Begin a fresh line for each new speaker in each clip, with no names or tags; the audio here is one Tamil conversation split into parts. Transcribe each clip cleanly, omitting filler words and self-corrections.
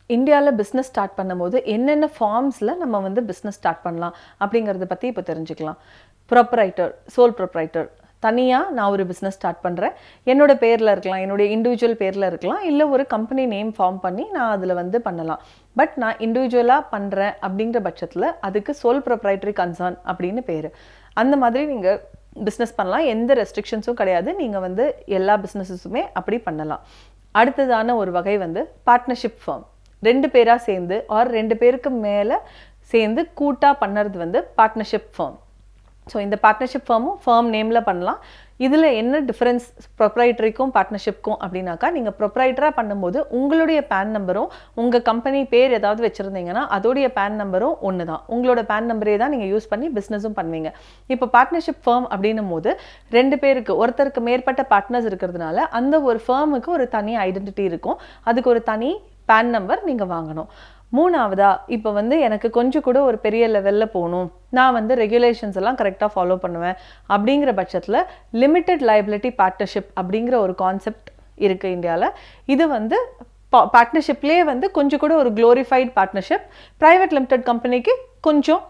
இந்தியாவில் பிஸ்னஸ் ஸ்டார்ட் பண்ணும்போது என்னென்ன ஃபார்ம்ஸில் நம்ம வந்து பிஸ்னஸ் ஸ்டார்ட் பண்ணலாம் அப்படிங்கிறத பற்றி இப்போ தெரிஞ்சுக்கலாம். ப்ரொப்ரைட்டர், சோல் ப்ரொப்ரைட்டர், தனியாக நான் ஒரு பிஸ்னஸ் ஸ்டார்ட் பண்ணுறேன், என்னோடய பேரில் இருக்கலாம், என்னுடைய இண்டிவிஜுவல் பேரில் இருக்கலாம், இல்லை ஒரு கம்பெனி நேம் ஃபார்ம் பண்ணி நான் அதில் வந்து பண்ணலாம். பட் நான் இண்டிவிஜுவலாக பண்ணுறேன் அப்படிங்கிற பட்சத்தில் அதுக்கு சோல் ப்ரொப்ரைட்டரி கன்சர்ன் அப்படின்னு பேர். அந்த மாதிரி நீங்கள் பிஸ்னஸ் பண்ணலாம், எந்த ரெஸ்ட்ரிக்ஷன்ஸும் கிடையாது. நீங்கள் வந்து எல்லா பிஸ்னஸஸுமே அப்படி பண்ணலாம். அடுத்ததான ஒரு வகை வந்து பார்ட்னர்ஷிப் ஃபார்ம். 2 பேராக சேர்ந்து ஆர் 2 பேருக்கு மேலே சேர்ந்து கூட்டாக பண்ணுறது வந்து பார்ட்னர்ஷிப் ஃபார்ம். ஸோ இந்த பார்ட்னர்ஷிப் ஃபார்மும் ஃபார்ம் நேமில் பண்ணலாம். இதில் என்ன டிஃப்ரென்ஸ் ப்ரொப்ரைட்டரிக்கும் பார்ட்னர்ஷிப்க்கும் அப்படின்னாக்கா, நீங்கள் ப்ரொப்ரைட்டராக பண்ணும்போது உங்களுடைய பேன் நம்பரும் உங்கள் கம்பெனி பேர் ஏதாவது வச்சுருந்தீங்கன்னா அதோடைய பேன் நம்பரும் ஒன்று தான். உங்களோட பேன் நம்பரே தான் நீங்கள் யூஸ் பண்ணி பிஸ்னஸும் பண்ணுவீங்க. இப்போ பார்ட்னர்ஷிப் ஃபார்ம் அப்படின்னும் போது 2 பேருக்கு, ஒருத்தருக்கு மேற்பட்ட பார்ட்னர்ஸ் இருக்கிறதுனால அந்த ஒரு ஃபார்முக்கு ஒரு தனி ஐடென்டிட்டி இருக்கும், அதுக்கு ஒரு தனி பேன் நம்பர் நீங்கள் வாங்கணும். மூணாவதா, இப்போ வந்து எனக்கு கொஞ்சம் கூட ஒரு பெரிய லெவலில் போகணும், நான் வந்து ரெகுலேஷன்ஸ் எல்லாம் கரெக்டாக ஃபாலோ பண்ணுவேன் அப்படிங்கிற பட்சத்தில் லிமிட்டட் லைபிலிட்டி பார்ட்னர்ஷிப் அப்படிங்கிற ஒரு கான்செப்ட் இருக்குது இந்தியாவில். இது வந்து பார்ட்னர்ஷிப்லேயே வந்து கொஞ்சம் கூட ஒரு க்ளோரிஃபைட் பார்ட்னர்ஷிப். ப்ரைவேட் லிமிடெட் கம்பெனிக்கு கொஞ்சம்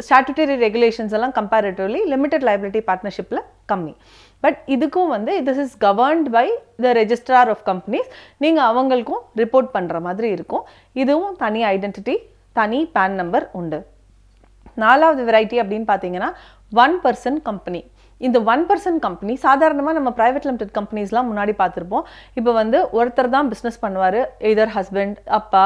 ஸ்டாட்யூட்டரி ரெகுலேஷன்ஸ் எல்லாம் கம்பேரிட்டிவ்லி லிமிட்டட் லைபிலிட்டி பார்ட்னர்ஷிப்பில் கம்மி. பட் இதுக்கும் வந்து this is governed by the registrar of companies. நீங்கள் அவங்களுக்கும் ரிப்போர்ட் பண்ணுற மாதிரி இருக்கும். இதுவும் தனி ஐடென்டிட்டி, தனி பேன் நம்பர் உண்டு. 4வது வெரைட்டி அப்படின்னு பார்த்தீங்கன்னா 1 person கம்பெனி. இந்த 1 person கம்பெனி சாதாரணமாக நம்ம ப்ரைவேட் லிமிடெட் கம்பெனிஸ்லாம் முன்னாடி பார்த்துருப்போம். இப்போ வந்து ஒருத்தர் தான் பிஸ்னஸ் பண்ணுவார், எதர் ஹஸ்பண்ட், அப்பா,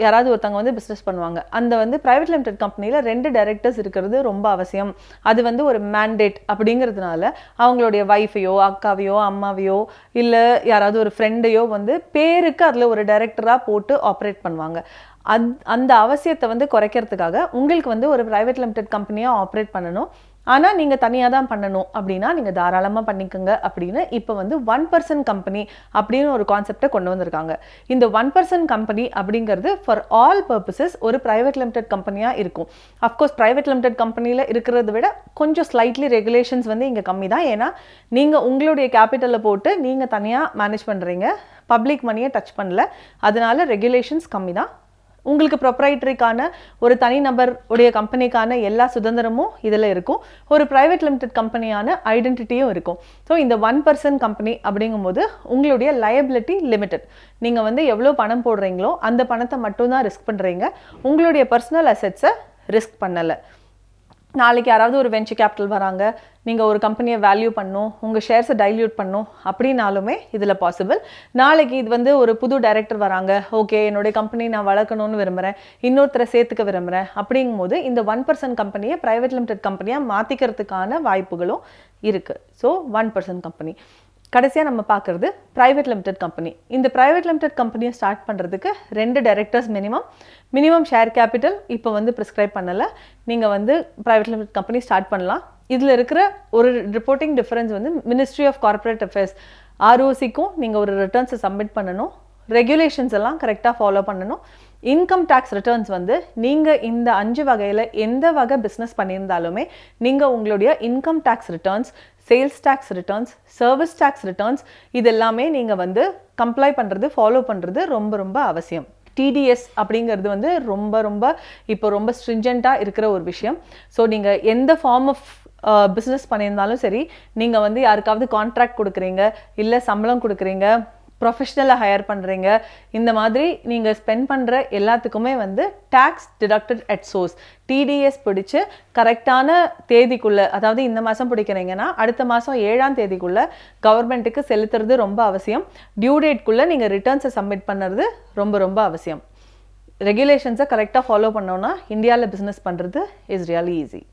யாராவது ஒருத்தவங்க வந்து பிஸ்னஸ் பண்ணுவாங்க. அந்த வந்து ப்ரைவேட் லிமிடெட் கம்பெனியில் 2 டைரக்டர்ஸ் இருக்கிறது ரொம்ப அவசியம். அது வந்து ஒரு மேண்டேட் அப்படிங்கிறதுனால அவங்களுடைய ஒய்ஃபையோ, அக்காவையோ, அம்மாவையோ, இல்லை யாராவது ஒரு ஃப்ரெண்டையோ வந்து பேருக்கு அதில் ஒரு டைரக்டராக போட்டு ஆப்ரேட் பண்ணுவாங்க. அந்த அவசியத்தை வந்து குறைக்கிறதுக்காக உங்களுக்கு வந்து ஒரு ப்ரைவேட் லிமிடெட் கம்பெனியாக ஆப்ரேட் பண்ணணும், ஆனால் நீங்கள் தனியாக தான் பண்ணணும் அப்படின்னா நீங்கள் தாராளமாக பண்ணிக்கோங்க அப்படின்னு இப்போ வந்து 1 person கம்பெனி அப்படின்னு ஒரு கான்செப்டை கொண்டு வந்திருக்காங்க. இந்த 1 person கம்பெனி அப்படிங்கிறது ஃபார் ஆல் பர்பஸஸ் ஒரு ப்ரைவேட் லிமிடெட் கம்பெனியாக இருக்கும். அஃப்கோர்ஸ் ப்ரைவேட் லிமிடெட் கம்பெனியில் இருக்கிறத விட கொஞ்சம் ஸ்லைட்லி ரெகுலேஷன்ஸ் வந்து இங்கே கம்மி தான். ஏன்னா நீங்கள் உங்களுடைய கேபிட்டலில் போட்டு நீங்கள் தனியாக மேனேஜ் பண்ணுறீங்க, பப்ளிக் மணியை டச் பண்ணல, அதனால ரெகுலேஷன்ஸ் கம்மி தான். உங்களுக்கு ப்ரொப்ரைட்டரிக்கான ஒரு தனிநபர் உடைய கம்பெனிக்கான எல்லா சுதந்திரமும் இதில் இருக்கும். ஒரு ப்ரைவேட் லிமிடெட் கம்பெனியான ஐடென்டிட்டியும் இருக்கும். ஸோ இந்த 1 person கம்பெனி அப்படிங்கும்போது உங்களுடைய லயபிலிட்டி லிமிட்டட். நீங்கள் வந்து எவ்வளோ பணம் போடுறீங்களோ அந்த பணத்தை மட்டும்தான் ரிஸ்க் பண்ணுறீங்க, உங்களுடைய பர்சனல் அசெட்ஸை ரிஸ்க் பண்ணலை. நாளைக்கு யாராவது ஒரு வெஞ்சர் கேபிட்டல் வராங்க, நீங்கள் ஒரு கம்பெனியை வேல்யூ பண்ணணும், உங்கள் ஷேர்ஸை டைல்யூட் பண்ணணும் அப்படின்னாலுமே இதில் பாசிபிள். நாளைக்கு இது வந்து ஒரு புது டைரக்டர் வராங்க, ஓகே என்னுடைய கம்பெனி நான் வளர்க்கணும்னு விரும்புகிறேன், இன்னொருத்தரை சேர்த்துக்க விரும்புகிறேன் அப்படிங்கும் போது இந்த 1 person கம்பெனியை ப்ரைவேட் லிமிடெட் கம்பெனியாக மாற்றிக்கிறதுக்கான வாய்ப்புகளும் இருக்குது. So 1 person company. கடைசியாக நம்ம பார்க்குறது ப்ரைவேட் லிமிடெட் கம்பெனி. இந்த ப்ரைவேட் லிமிடெட் கம்பெனியை ஸ்டார்ட் பண்ணுறதுக்கு 2 டைரக்டர்ஸ் மினிமம் ஷேர் கேபிட்டல் இப்போ வந்து ப்ரிஸ்கிரைப் பண்ணலை. நீங்கள் வந்து ப்ரைவேட் லிமிடெட் கம்பெனி ஸ்டார்ட் பண்ணலாம். இதில் இருக்கிற ஒரு ரிப்போர்ட்டிங் டிஃபரன்ஸ் வந்து மினிஸ்ட்ரி ஆஃப் கார்ப்பரேட் அஃபேர்ஸ் ROCக்கும் நீங்கள் ஒரு ரிட்டர்ன்ஸை சப்மிட் பண்ணணும், ரெகுலேஷன்ஸ் எல்லாம் கரெக்டாக ஃபாலோ பண்ணணும். இன்கம் டேக்ஸ் ரிட்டர்ன்ஸ் வந்து நீங்கள் இந்த 5 வகையில் எந்த வகை பிஸ்னஸ் பண்ணியிருந்தாலுமே நீங்கள் உங்களுடைய income tax returns, sales tax returns, service tax returns இதெல்லாமே நீங்கள் வந்து கம்ப்ளை பண்ணுறது, ஃபாலோ பண்ணுறது ரொம்ப ரொம்ப அவசியம். TDS அப்படிங்கிறது வந்து ரொம்ப இப்போ ரொம்ப ஸ்ட்ரிஞ்சண்ட்டாக இருக்கிற ஒரு விஷயம். ஸோ நீங்கள் எந்த ஃபார்ம் ஆஃப் பிஸ்னஸ் பண்ணியிருந்தாலும் சரி, நீங்கள் வந்து யாருக்காவது கான்ட்ராக்ட் கொடுக்குறீங்க, இல்லை சம்பளம் கொடுக்குறீங்க, ப்ரொஃபஷ்னலை ஹையர் பண்ணுறீங்க, இந்த மாதிரி நீங்கள் ஸ்பெண்ட் பண்ணுற எல்லாத்துக்குமே வந்து tax deducted at source, TDS பிடிச்சி கரெக்டான தேதிக்குள்ளே, அதாவது இந்த மாதம் பிடிக்கிறீங்கன்னா அடுத்த மாதம் 7ஆம் தேதிக்குள்ளே கவர்மெண்ட்டுக்கு செலுத்துறது ரொம்ப அவசியம். டியூ டேட்குள்ளே நீங்கள் ரிட்டர்ன்ஸை சப்மிட் பண்ணுறது ரொம்ப அவசியம். ரெகுலேஷன்ஸை கரெக்டாக ஃபாலோ பண்ணோன்னா இந்தியாவில் பிஸ்னஸ் பண்ணுறது இஸ் ரியலி ஈஸி.